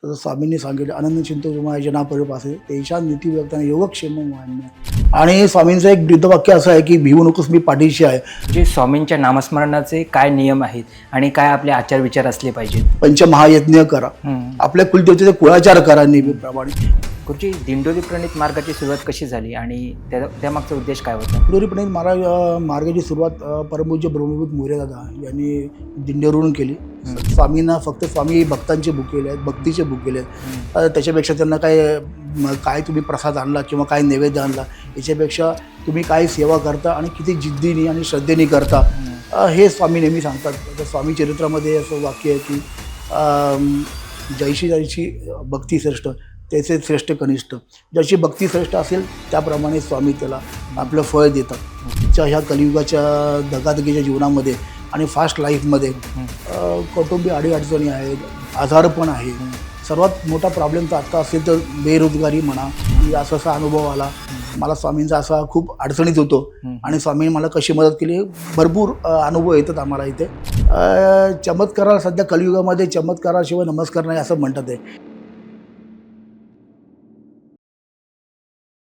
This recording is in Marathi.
तसं स्वामींनी सांगितलं आनंद चिंतो जुमा जना परिपासे तेषा नीती व्यक्ताने योगक्षेम मान्य. आणि स्वामींचं एक ब्रीदवाक्य असं आहे की भिवू नकोस मी पाठीशी आहे. जे स्वामींच्या नामस्मरणाचे काय नियम आहेत आणि काय आपले आचार विचार असले पाहिजेत? पंचमहायज्ञ करा, आपल्या कुलदेवतेचे कुळाचार करा नेहमीप्रमाणे. गुरुजी, दिंडोरी प्रणित मार्गाची सुरुवात कशी झाली आणि त्यामागचा उद्देश काय होता? दिंडोरी प्रणित मार्गाची सुरुवात परमपूज्य ब्रह्मविभूत मोरे दादा यांनी दिंडोरीवरून केली. स्वामींना फक्त स्वामी भक्तांचे भुकेले आहेत, भक्तीचे भुकेले आहेत. त्याच्यापेक्षा त्यांना काय तुम्ही प्रसाद आणला किंवा काय नैवेद्य आणला याच्यापेक्षा तुम्ही काय सेवा करता आणि किती जिद्दीने आणि श्रद्धेने करता हे स्वामी नेहमी सांगतात. तर स्वामी चरित्रामध्ये असं वाक्य आहे की जैशी भक्ती श्रेष्ठ त्याचे श्रेष्ठ कनिष्ठ. जशी भक्ती श्रेष्ठ असेल त्याप्रमाणे स्वामी त्याला आपलं फळ देतात. ह्या कलियुगाच्या धगाधगीच्या जीवनामध्ये आणि फास्ट लाईफमध्ये कौटुंबिक अडीअडचणी आहेत, आजारपण आहे. सर्वात मोठा प्रॉब्लेम तर आत्ता असेल तर बेरोजगारी म्हणा, की असा अनुभव आला मला स्वामींचा असा खूप अडचणीत होतो आणि स्वामींनी मला कशी मदत केली. भरपूर अनुभव येतात आम्हाला इथे. चमत्काराला सध्या कलियुगामध्ये चमत्काराशिवाय नमस्कार नाही असं म्हणतात आहे.